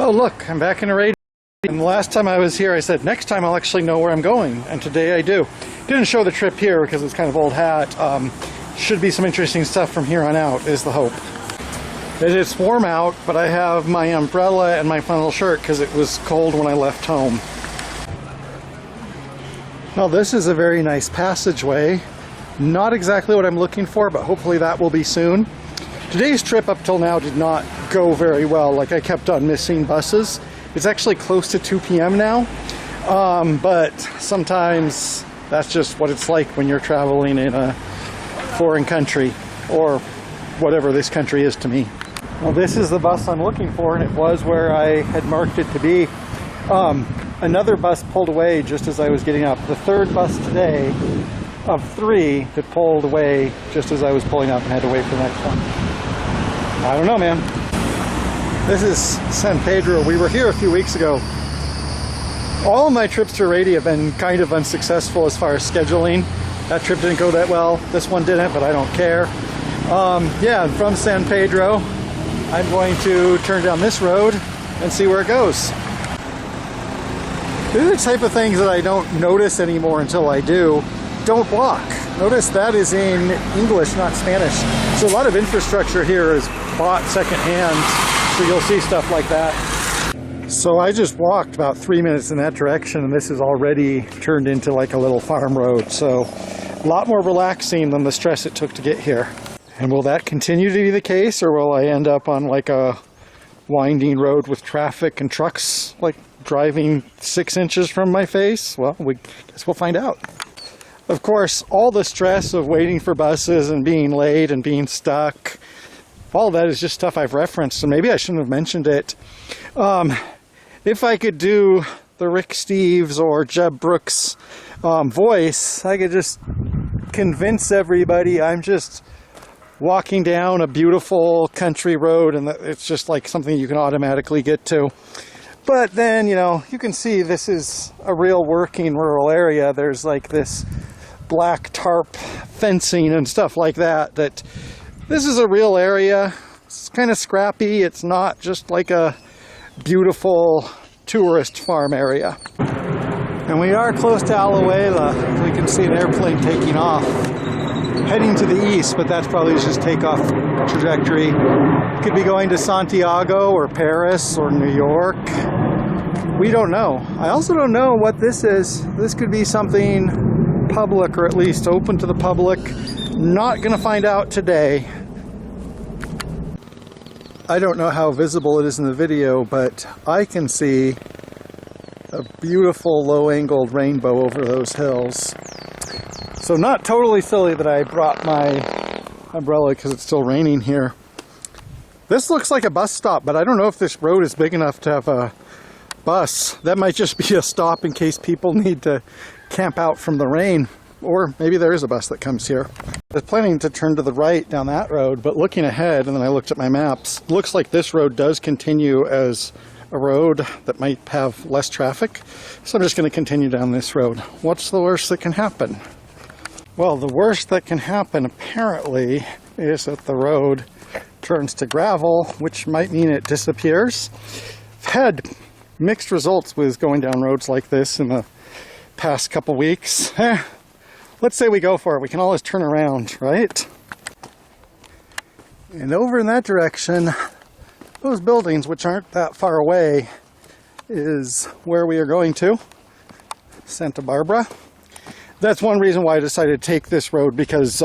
Oh look, I'm back in Heredia. And the last time I was here I said next time I'll actually know where I'm going, and today I do. Didn't show the trip here because it's kind of old hat. Should be some interesting stuff from here on out is the hope. It's warm out, but I have my umbrella and my flannel shirt because it was cold when I left home. Well, this is a very nice passageway. Not exactly what I'm looking for, but hopefully that will be soon. Today's trip up till now did not go very well. Like, I kept on missing buses. It's actually close to 2 p.m. now, but sometimes that's just what it's like when you're traveling in a foreign country, or whatever this country is to me. Well, this is the bus I'm looking for, and it was where I had marked it to be. Another bus pulled away just as I was getting up. The third bus today of 3 that pulled away just as I was pulling up and had to wait for the next one. I don't know, man. This is San Pedro. We were here a few weeks ago. All of my trips to Heredia have been kind of unsuccessful as far as scheduling. That trip didn't go that well. This one didn't, but I don't care. Yeah, and from San Pedro, I'm going to turn down this road and see where it goes. These are the type of things that I don't notice anymore until I do. Don't block. Notice that is in English, not Spanish. So a lot of infrastructure here is bought secondhand, so you'll see stuff like that. So I just walked about 3 minutes in that direction, and this is already turned into like a little farm road. So a lot more relaxing than the stress it took to get here. And will that continue to be the case, or will I end up on like a winding road with traffic and trucks like driving 6 inches from my face? Well, guess we'll find out. Of course, all the stress of waiting for buses and being late and being stuck, all of that is just stuff I've referenced, and maybe I shouldn't have mentioned it. If I could do the Rick Steves or Jeb Brooks voice, I could just convince everybody I'm just walking down a beautiful country road and that it's just like something you can automatically get to. But then, you know, you can see this is a real working rural area. There's like this black tarp fencing and stuff like that. That this is a real area. It's kind of scrappy. It's not just like a beautiful tourist farm area. And we are close to Alajuela. We can see an airplane taking off, heading to the east, but that's probably just takeoff trajectory. Could be going to Santiago or Paris or New York. We don't know. I also don't know what this is. This could be something public, or at least open to the public. Not gonna find out today. I don't know how visible it is in the video, but I can see a beautiful low-angled rainbow over those hills. So not totally silly that I brought my umbrella because it's still raining here. This looks like a bus stop, but I don't know if this road is big enough to have a bus. That might just be a stop in case people need to camp out from the rain. Or maybe there is a bus that comes here. I was planning to turn to the right down that road, but looking ahead, and then I looked at my maps, looks like this road does continue as a road that might have less traffic. So I'm just going to continue down this road. What's the worst that can happen? Well, the worst that can happen apparently is that the road turns to gravel, which might mean it disappears. I've had mixed results with going down roads like this in the past couple weeks. Let's say we go for it. We can always turn around, right? And over in that direction, those buildings, which aren't that far away, is where we are going to. Santa Barbara. That's one reason why I decided to take this road, because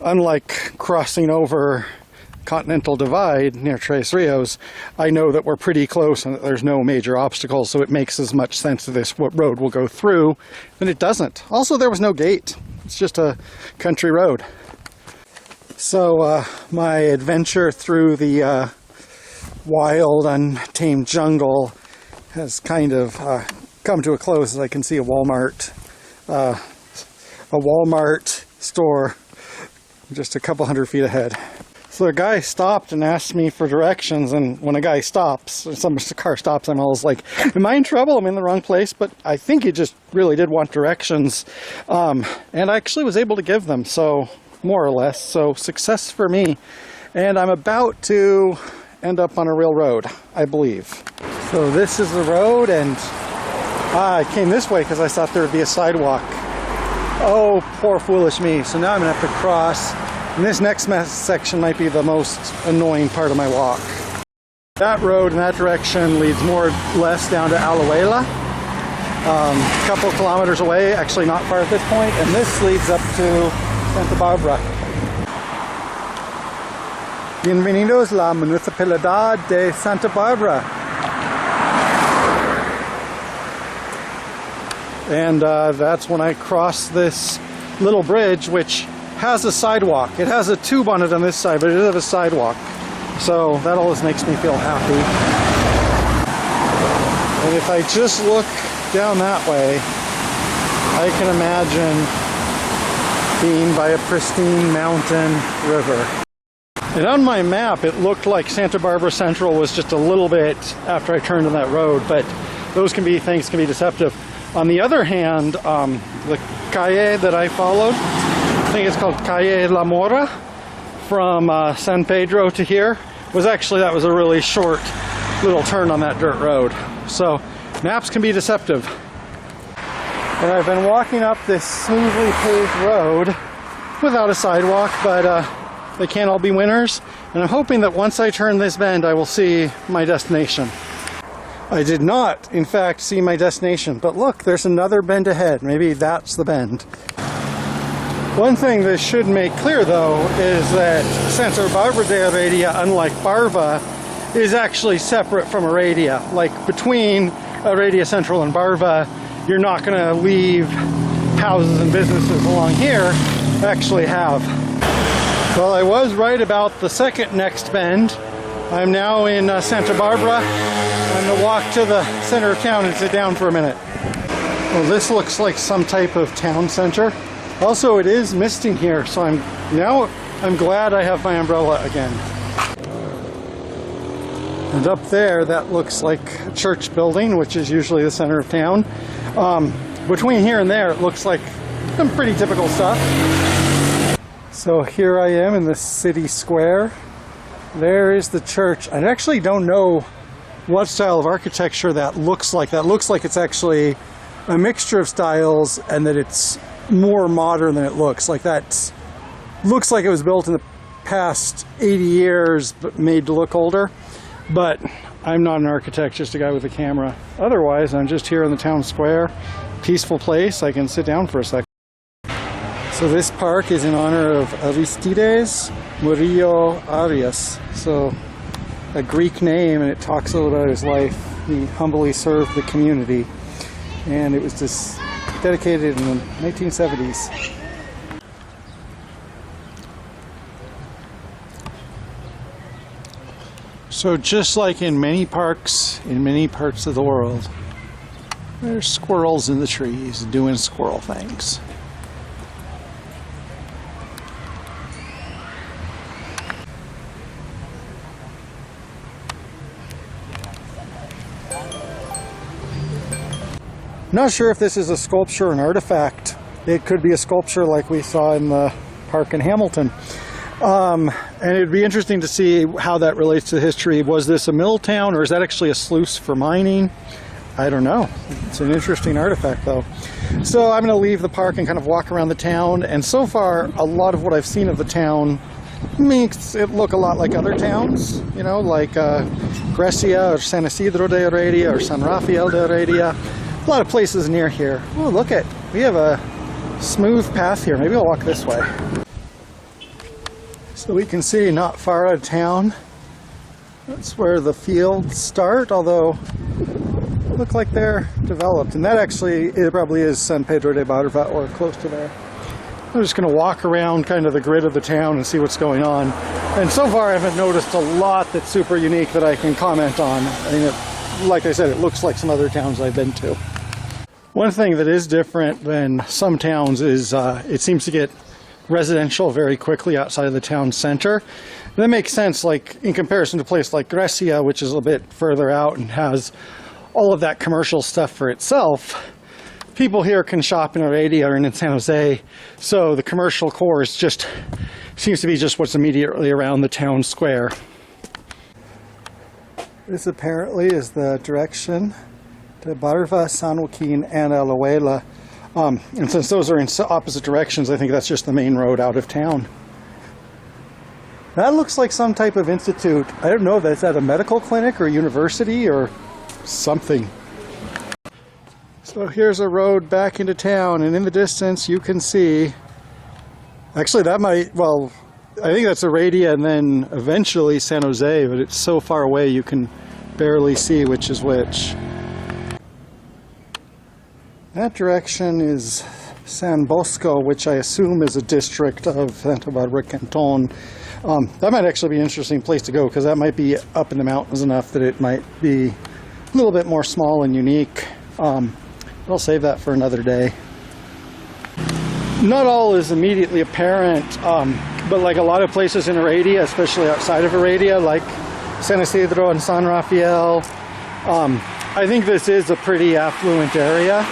unlike crossing over Continental Divide near Tres Rios, I know that we're pretty close and that there's no major obstacles, so it makes as much sense that this road will go through than it doesn't. Also, there was no gate. It's just a country road. So my adventure through the wild, untamed jungle has kind of come to a close, as I can see a Walmart store just a couple hundred feet ahead. So a guy stopped and asked me for directions, and when a guy stops, or some car stops, I'm always like, am I in trouble? I'm in the wrong place. But I think he just really did want directions, and I actually was able to give them, so more or less. So success for me. And I'm about to end up on a real road, I believe. So this is the road, and I came this way because I thought there would be a sidewalk. Oh, poor foolish me. So now I'm going to have to cross, and this next section might be the most annoying part of my walk. That road in that direction leads more or less down to Alajuela, a couple of kilometers away, actually not far at this point, and this leads up to Santa Barbara. Bienvenidos a la Municipalidad de Santa Barbara. And that's when I cross this little bridge, which has a sidewalk. It has a tube on it on this side, but it does have a sidewalk. So that always makes me feel happy. And if I just look down that way, I can imagine being by a pristine mountain river. And on my map, it looked like Santa Barbara Central was just a little bit after I turned on that road, but things can be deceptive. On the other hand, the calle that I followed, I think it's called Calle La Mora, from San Pedro to here, that was a really short little turn on that dirt road. So maps can be deceptive. And I've been walking up this smoothly paved road without a sidewalk, but they can't all be winners. And I'm hoping that once I turn this bend, I will see my destination. I did not, in fact, see my destination, but look, there's another bend ahead. Maybe that's the bend. One thing this should make clear, though, is that Santa Barbara de Heredia, unlike Barva, is actually separate from Heredia. Like, between Heredia Central and Barva, you're not going to leave houses and businesses along here. Actually have. Well, I was right about the second next bend. I'm now in Santa Barbara. I'm going to walk to the center of town and sit down for a minute. Well, this looks like some type of town center. Also, it is misting here, so I'm glad I have my umbrella again. And up there, that looks like a church building, which is usually the center of town. Between here and there, it looks like some pretty typical stuff. So here I am in the city square. There is the church. I actually don't know what style of architecture that looks like. That looks like it's actually a mixture of styles and that it's more modern than it looks. Like that looks like it was built in the past 80 years but made to look older. But I'm not an architect, just a guy with a camera. Otherwise, I'm just here in the town square. Peaceful place. I can sit down for a second. So this park is in honor of Aristides Murillo Arias. So a Greek name, and it talks a little about his life. He humbly served the community, and it was just dedicated in the 1970s. So just like in many parks in many parts of the world, there's squirrels in the trees doing squirrel things. Not sure if this is a sculpture or an artifact. It could be a sculpture like we saw in the park in Hamilton. And it'd be interesting to see how that relates to history. Was this a mill town, or is that actually a sluice for mining? I don't know. It's an interesting artifact, though. So I'm going to leave the park and kind of walk around the town. And so far, a lot of what I've seen of the town makes it look a lot like other towns, you know, like Grecia or San Isidro de Heredia or San Rafael de Heredia. A lot of places near here. Oh, look at, we have a smooth path here. Maybe I'll walk this way. So we can see not far out of town, that's where the fields start, although look like they're developed. And that actually, it probably is San Pedro de Barva or close to there. I'm just going to walk around kind of the grid of the town and see what's going on. And so far I haven't noticed a lot that's super unique that I can comment on. I mean, like I said, it looks like some other towns I've been to. One thing that is different than some towns is it seems to get residential very quickly outside of the town center. And that makes sense, like in comparison to a place like Grecia, which is a bit further out and has all of that commercial stuff for itself. People here can shop in Heredia or in San Jose, so the commercial core is just seems to be just what's immediately around the town square. This apparently is the direction to Barva, San Joaquin, and Alajuela. And since those are in opposite directions, I think that's just the main road out of town. That looks like some type of institute. I don't know if that's at a medical clinic or university or something. So here's a road back into town, and in the distance you can see, actually that might, well, I think that's Heredia and then eventually San Jose, but it's so far away you can barely see which is which. That direction is San Bosco, which I assume is a district of Santa Barbara canton. That might actually be an interesting place to go because that might be up in the mountains enough that it might be a little bit more small and unique. I'll save that for another day. Not all is immediately apparent, but like a lot of places in Heredia, especially outside of Heredia, like San Isidro and San Rafael, I think this is a pretty affluent area,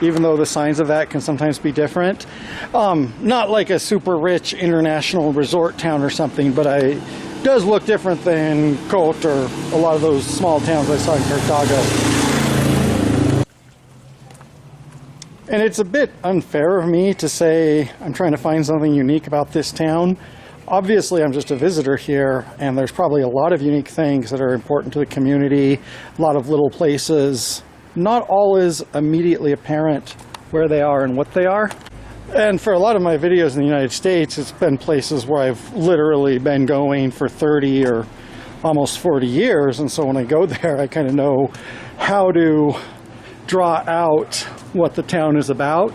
even though the signs of that can sometimes be different. Not like a super rich international resort town or something, but it does look different than Costa or a lot of those small towns I saw in Cartago. And it's a bit unfair of me to say I'm trying to find something unique about this town. Obviously, I'm just a visitor here, and there's probably a lot of unique things that are important to the community, a lot of little places. Not all is immediately apparent where they are and what they are. And for a lot of my videos in the United States, it's been places where I've literally been going for 30 or almost 40 years. And so when I go there, I kind of know how to draw out what the town is about.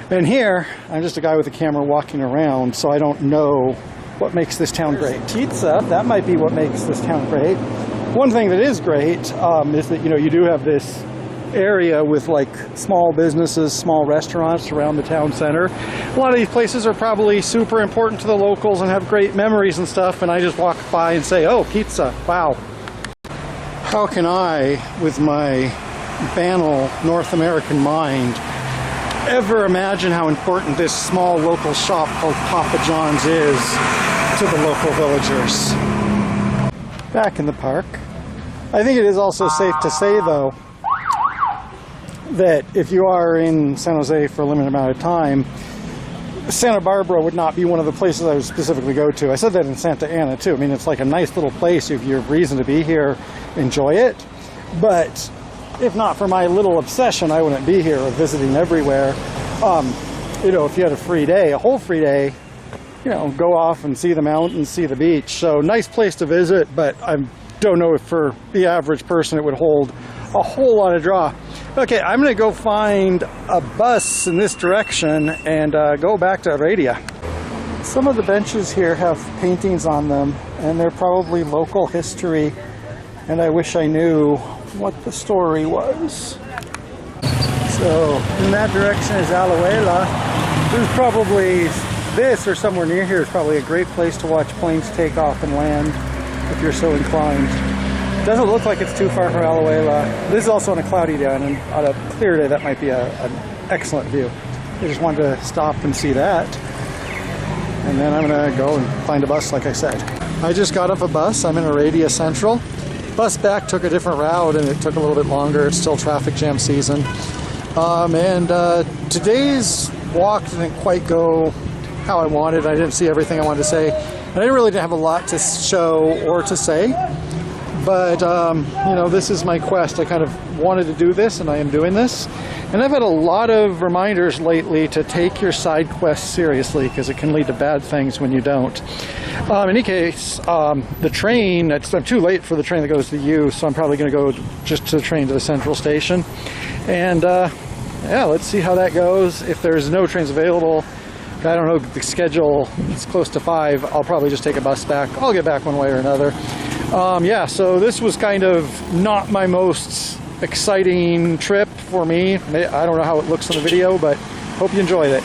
And here, I'm just a guy with a camera walking around, so I don't know what makes this town great. Pizza, that might be what makes this town great. One thing that is great is that, you do have this area with like small businesses, small restaurants around the town center. A lot of these places are probably super important to the locals and have great memories and stuff, and I just walk by and say, oh, pizza, wow. How can I, with my banal North American mind, ever imagine how important this small local shop called Papa John's is to the local villagers? Back in the park. I think it is also safe to say, though, that if you are in San Jose for a limited amount of time, Santa Barbara would not be one of the places I would specifically go to. I said that in Santa Ana, too. I mean, it's like a nice little place. If you have reason to be here, enjoy it. But if not for my little obsession, I wouldn't be here or visiting everywhere. If you had a free day, a whole free day, go off and see the mountains, see the beach. So nice place to visit, but I don't know if for the average person it would hold a whole lot of draw. Okay, I'm going to go find a bus in this direction and go back to Heredia. Some of the benches here have paintings on them, and they're probably local history, and I wish I knew what the story was. So in that direction is Alajuela. There's probably this or somewhere near here is probably a great place to watch planes take off and land if you're so inclined. Doesn't look like it's too far from Alajuela. This is also on a cloudy day, and on a clear day that might be an excellent view. I just wanted to stop and see that. And then I'm going to go and find a bus, like I said. I just got off a bus. I'm in Heredia Central. Bus back took a different route, and it took a little bit longer. It's still traffic jam season. Today's walk didn't quite go how I wanted. I didn't see everything I wanted to say. And I really didn't have a lot to show or to say. But, this is my quest. I kind of wanted to do this, and I am doing this. And I've had a lot of reminders lately to take your side quests seriously, because it can lead to bad things when you don't. In any case, the train, I'm too late for the train that goes to U, so I'm probably going to go just to the train to the central station. And, let's see how that goes. If there's no trains available, I don't know, the schedule is close to 5, I'll probably just take a bus back. I'll get back one way or another. So this was kind of not my most exciting trip for me. I don't know how it looks on the video, but hope you enjoyed it.